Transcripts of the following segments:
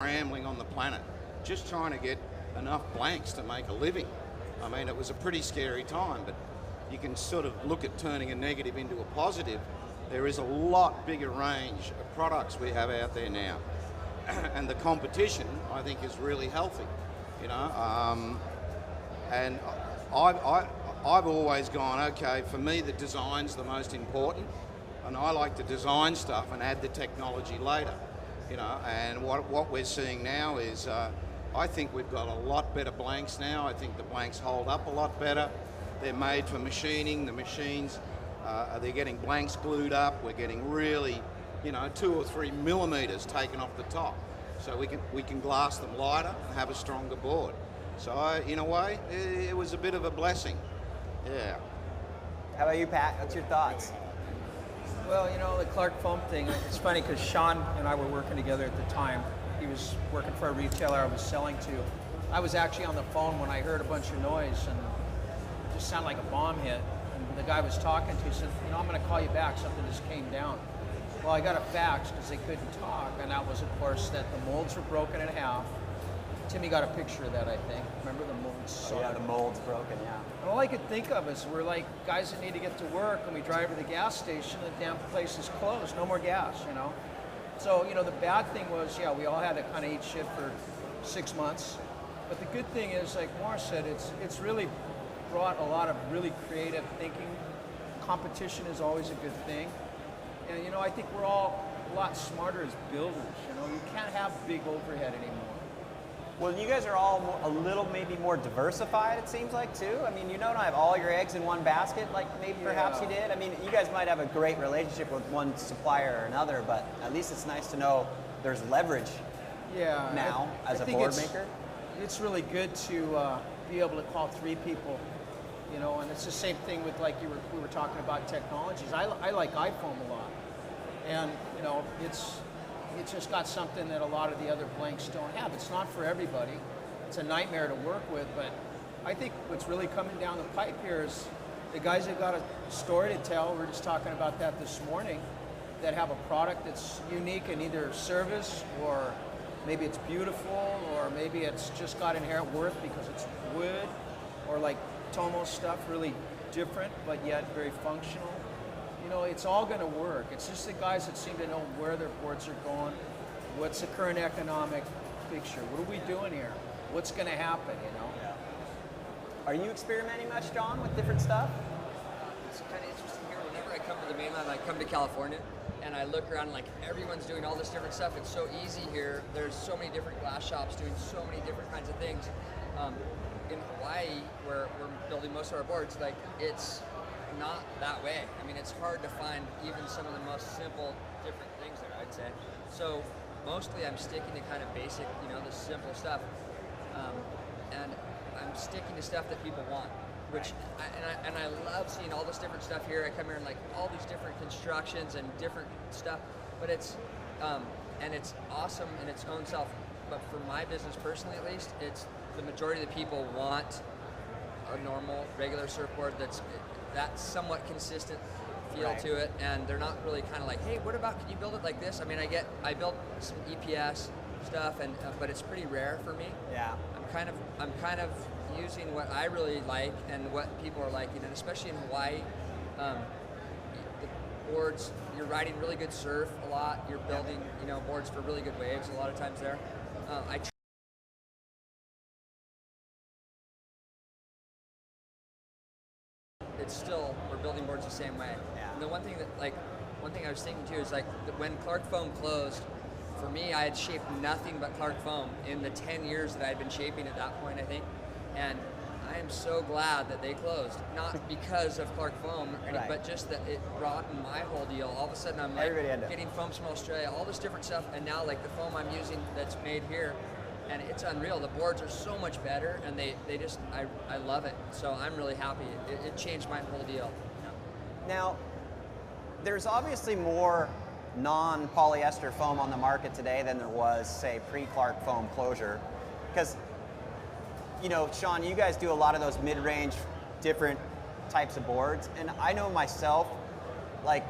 scrambling on the planet, just trying to get enough blanks to make a living. I mean, it was a pretty scary time, but you can sort of look at turning a negative into a positive. There is a lot bigger range of products we have out there now. And the competition, I think, is really healthy, you know. And I've always gone, okay, for me the design's the most important, and I like to design stuff and add the technology later, you know. And what we're seeing now is, I think we've got a lot better blanks now. I think the blanks hold up a lot better. They're made for machining. The machines, they're getting blanks glued up. We're getting really, you know, 2 or 3 millimeters taken off the top, so we can glass them lighter and have a stronger board. So in a way, it was a bit of a blessing. Yeah. How about you, Pat? What's your thoughts? Well, you know, the Clark foam thing, it's funny because Sean and I were working together at the time. He was working for a retailer I was selling to. I was actually on the phone when I heard a bunch of noise, and it just sounded like a bomb hit. And the guy I was talking to said, you know, I'm going to call you back. Something just came down. Well, I got a fax because they couldn't talk, and that was, of course, that the molds were broken in half. Timmy got a picture of that, I think. Remember the molds? Oh, yeah, the mold's broken, yeah. And all I could think of is we're like guys that need to get to work, and we drive to the gas station, the damn place is closed, no more gas, you know? So, you know, the bad thing was, yeah, we all had to kind of eat shit for 6 months. But the good thing is, like Maurice said, it's really brought a lot of really creative thinking. Competition is always a good thing. And, you know, I think we're all a lot smarter as builders, you know? You can't have big overhead anymore. Well, you guys are all a little maybe more diversified, it seems like, too. I mean, you don't have all your eggs in one basket like maybe perhaps you did. I mean, you guys might have a great relationship with one supplier or another, but at least it's nice to know there's leverage now as a board maker. It's really good to be able to call 3 people, you know, and it's the same thing with, like, we were talking about technologies. I like iPhone a lot, and, you know, it's just got something that a lot of the other blanks don't have. It's not for everybody. It's a nightmare to work with, but I think what's really coming down the pipe here is the guys that got a story to tell, we were just talking about that this morning, that have a product that's unique in either service, or maybe it's beautiful, or maybe it's just got inherent worth because it's wood, or like Tomo's stuff, really different, but yet very functional. You know, it's all going to work. It's just the guys that seem to know where their boards are going, what's the current economic picture, what are we doing here, what's going to happen, you know? Yeah. Are you experimenting much, Jon, with different stuff? It's kind of interesting here. Whenever I come to the mainland, I come to California, and I look around, like, everyone's doing all this different stuff. It's so easy here. There's so many different glass shops doing so many different kinds of things. In Hawaii, where we're building most of our boards, like, it's not that way. I mean, it's hard to find even some of the most simple, different things there, I'd say. So mostly I'm sticking to kind of basic, you know, the simple stuff. And I'm sticking to stuff that people want, which, I love seeing all this different stuff here. I come here and, like, all these different constructions and different stuff, but it's, and it's awesome in its own self. But for my business personally, at least, it's the majority of the people want a normal, regular surfboard that's that somewhat consistent feel to it, and they're not really kind of like, hey, what about, can you build it like this? I mean, I built some EPS stuff, and but it's pretty rare for me. Yeah. I'm kind of using what I really like and what people are liking, and especially in Hawaii, the boards, you're riding really good surf a lot. You're building, you know, boards for really good waves a lot of times there. It's still, we're building boards the same way. Yeah. And the one thing I was thinking too is, like, when Clark Foam closed, for me, I had shaped nothing but Clark Foam in the 10 years that I had been shaping at that point, I think. And I am so glad that they closed. Not because of Clark Foam, but just that it broadened my whole deal. All of a sudden, I'm like getting foams from Australia, all this different stuff, and now, like, the foam I'm using that's made here, and it's unreal. The boards are so much better, and they just, I love it. So I'm really happy. It changed my whole deal. Now, there's obviously more non-polyester foam on the market today than there was, say, pre-Clark Foam closure. Because, you know, Sean, you guys do a lot of those mid-range, different types of boards, and I know myself, like,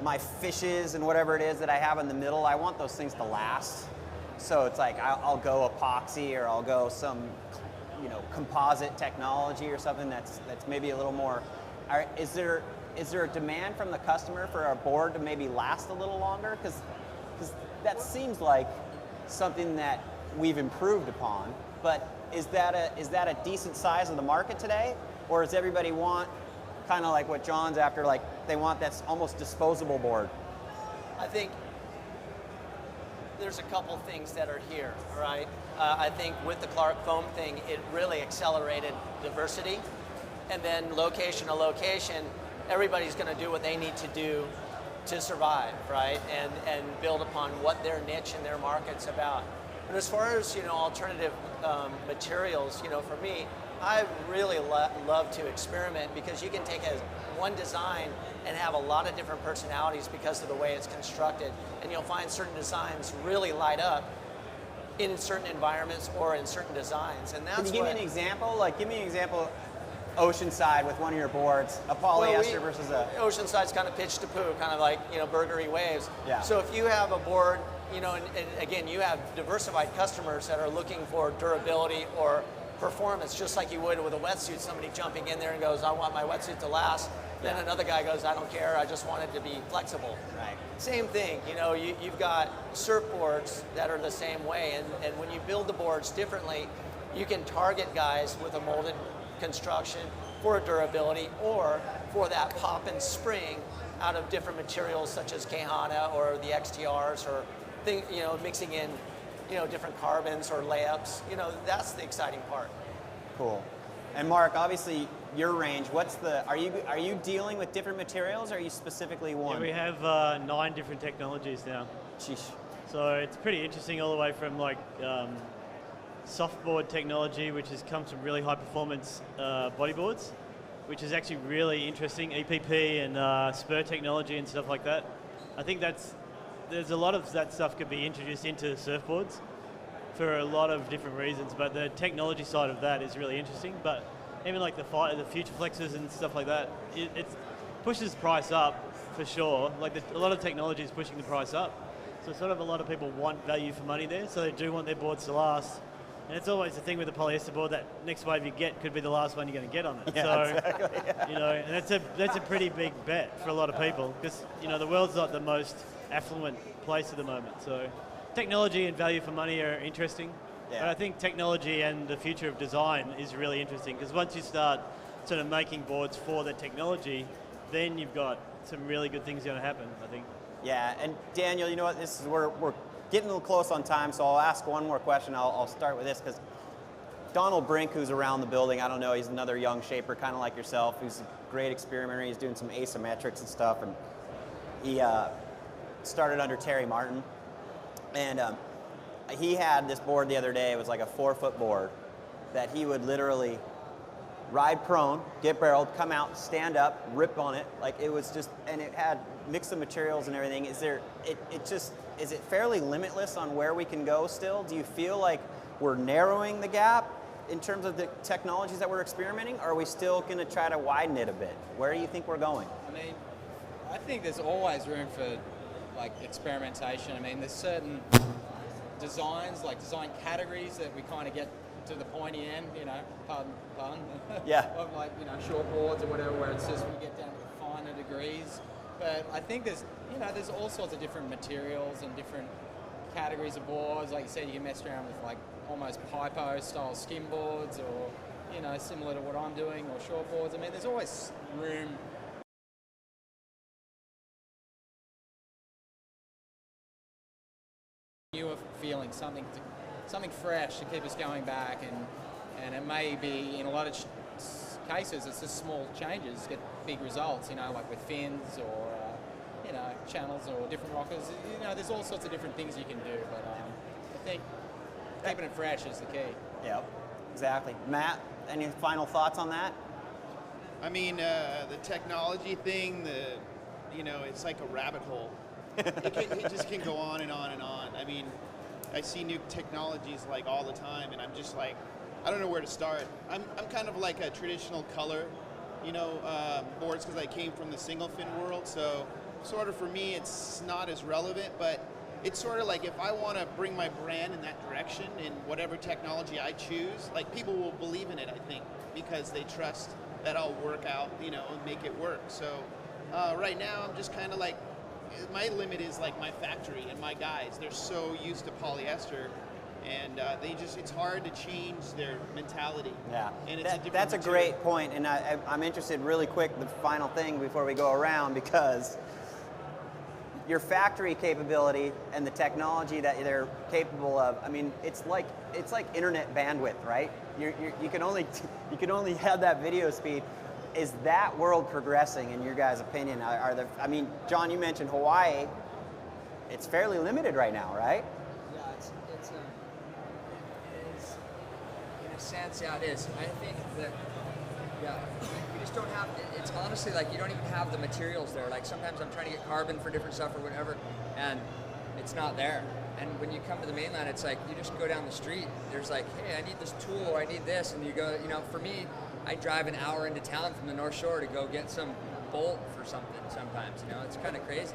my fishes and whatever it is that I have in the middle, I want those things to last. So it's like I'll go epoxy or I'll go some, you know, composite technology or something that's maybe a little more. Is there a demand from the customer for a board to maybe last a little longer? Because that seems like something that we've improved upon. But is that a decent size of the market today, or does everybody want kind of like what John's after, like they want that's almost disposable board? I think there's a couple things that are here, all right? I think with the Clark foam thing, it really accelerated diversity. And then location to location, everybody's going to do what they need to do to survive, right? And build upon what their niche and their market's about. But as far as, you know, alternative materials, you know, for me, I really love to experiment, because you can take one design and have a lot of different personalities because of the way it's constructed. And you'll find certain designs really light up in certain environments or in certain designs. And that's Can you give me an example? Like, give me an example, Oceanside with one of your boards, a polyester versus a... Oceanside's kind of pitch to poo, kind of like, you know, burgery waves. Yeah. So if you have a board, you know, and again, you have diversified customers that are looking for durability or performance, just like you would with a wetsuit, somebody jumping in there and goes, I want my wetsuit to last. Then another guy goes, I don't care, I just want it to be flexible. Right. Same thing, you know, you've got surfboards that are the same way, and when you build the boards differently, you can target guys with a molded construction for durability or for that pop and spring out of different materials such as Kahana or the XTRs, or you know, mixing in, you know, different carbons or layups. You know, that's the exciting part. Cool. And Mark, obviously your range, are you dealing with different materials, or are you specifically one? Yeah, we have 9 different technologies now. Sheesh. So it's pretty interesting, all the way from like softboard technology, which comes from really high performance bodyboards, which is actually really interesting, EPP and spur technology and stuff like that. I think there's a lot of that stuff could be introduced into surfboards for a lot of different reasons, but the technology side of that is really interesting. But even like the future flexes and stuff like that, it pushes price up for sure. Like a lot of technology is pushing the price up. So sort of a lot of people want value for money there, so they do want their boards to last. And it's always the thing with the polyester board, that next wave you get could be the last one you're going to get on it. Yeah, so, exactly, yeah. you know, and that's a pretty big bet for a lot of people, because, you know, the world's not the most affluent place at the moment. So technology and value for money are interesting. Yeah. But I think technology and the future of design is really interesting, because once you start sort of making boards for the technology, then you've got some really good things going to happen, I think. Yeah, and Daniel, you know what, we're getting a little close on time, so I'll ask one more question. I'll start with this, because Donald Brink, who's around the building, I don't know, he's another young shaper, kind of like yourself, who's a great experimenter. He's doing some asymmetrics and stuff, and he started under Terry Martin. And he had this board the other day. It was like a 4-foot board that he would literally ride prone, get barreled, come out, stand up, rip on it. Like, it was just, and it had mix of materials and everything. Is it fairly limitless on where we can go still? Do you feel like we're narrowing the gap in terms of the technologies that we're experimenting, or are we still going to try to widen it a bit? Where do you think we're going? I mean, I think there's always room for like experimentation. I mean, there's certain designs, like design categories, that we kind of get to the pointy end, you know, pardon, yeah, of like, you know, short boards or whatever, where it's just we get down to the finer degrees. But I think there's all sorts of different materials and different categories of boards. Like you said, you can mess around with like almost Pipo style skim boards, or, you know, similar to what I'm doing, or short boards. I mean, there's always room. Newer feeling, something fresh to keep us going back, and it may be, in a lot of cases, it's just small changes get big results, you know, like with fins or you know, channels or different rockers. You know, there's all sorts of different things you can do, but I think keeping it fresh is the key. Yeah, exactly. Matt, any final thoughts on that? I mean, the technology thing, you know, it's like a rabbit hole. It just can go on and on and on. I mean, I see new technologies like all the time, and I'm just like, I don't know where to start. I'm kind of like a traditional color, you know, boards, because I came from the single fin world. So sort of for me, it's not as relevant, but it's sort of like if I want to bring my brand in that direction in whatever technology I choose, like people will believe in it, I think, because they trust that I'll work out, you know, and make it work. So right now I'm just kind of like, my limit is like my factory and my guys. They're so used to polyester, and it's hard to change their mentality. Yeah, and it's that's a material. great point, and I'm interested really quick, the final thing before we go around, because your factory capability and the technology that they're capable of, I mean, it's like internet bandwidth, right? You can only have that video speed. Is that world progressing in your guys' opinion? I mean, John, you mentioned Hawaii. It's fairly limited right now, right? Yeah, it's in a sense, yeah, it is. I think that, yeah, you just don't have, it's honestly like you don't even have the materials there. Like sometimes I'm trying to get carbon for different stuff or whatever, and it's not there. And when you come to the mainland, it's like you just go down the street. There's like, hey, I need this tool, or I need this, and you go, you know, for me, I drive an hour into town from the North Shore to go get some bolt for something sometimes, you know, it's kind of crazy.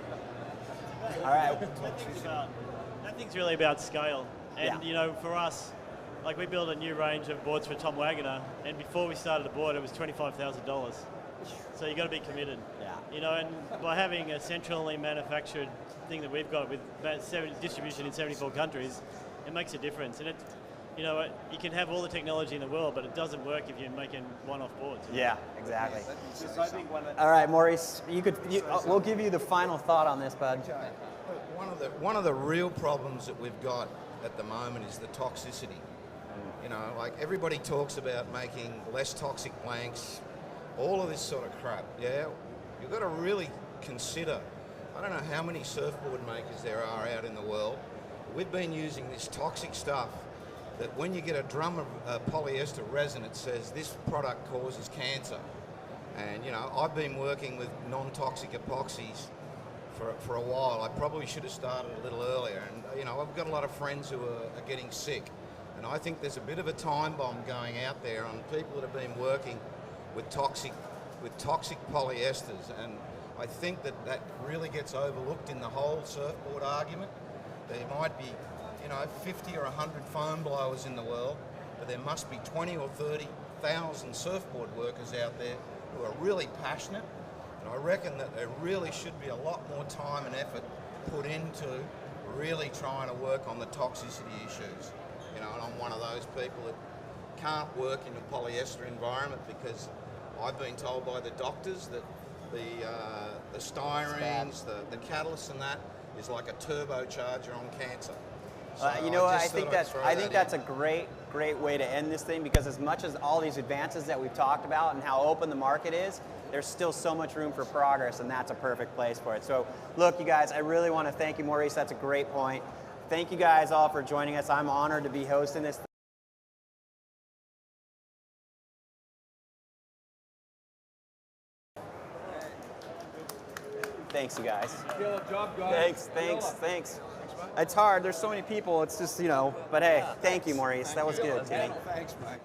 All right. That thing's really about scale. And, Yeah. you know, for us, like we built a new range of boards for Tom Wagoner, and before we started the board, it was $25,000. So you got to be committed. Yeah. You know, and by having a centrally manufactured thing that we've got with distribution in 74 countries, it makes a difference. And it, you know, you can have all the technology in the world, but it doesn't work if you're making one-off boards. Yeah, exactly. All right, Maurice, we'll give you the final thought on this, bud. One of the real problems that we've got at the moment is the toxicity. You know, like everybody talks about making less toxic blanks, all of this sort of crap. Yeah, you've got to really consider. I don't know how many surfboard makers there are out in the world. We've been using this toxic stuff that when you get a drum of polyester resin, it says this product causes cancer. And you know, I've been working with non-toxic epoxies for a while. I probably should have started a little earlier. And you know, I've got a lot of friends who are getting sick. And I think there's a bit of a time bomb going out there on people that have been working with toxic polyesters. And I think that really gets overlooked in the whole surfboard argument. There might be, you know, 50 or 100 foam blowers in the world, but there must be 20 or 30,000 surfboard workers out there who are really passionate. And I reckon that there really should be a lot more time and effort put into really trying to work on the toxicity issues. You know, and I'm one of those people that can't work in a polyester environment because I've been told by the doctors that the styrenes, the catalysts and that is like a turbocharger on cancer. So You know what? I just think thought I'd throw that's that a great way to end this thing, because as much as all these advances that we've talked about and how open the market is, there's still so much room for progress, and that's a perfect place for it. So look, you guys, I really want to thank you, Maurice. That's a great point. Thank you guys all for joining us. I'm honored to be hosting this. Thanks, you guys. Good job, guys. Thanks. It's hard. There's so many people. It's just, you know, but hey, thank you, Maurice. That was good, Timmy. Thanks, Mike.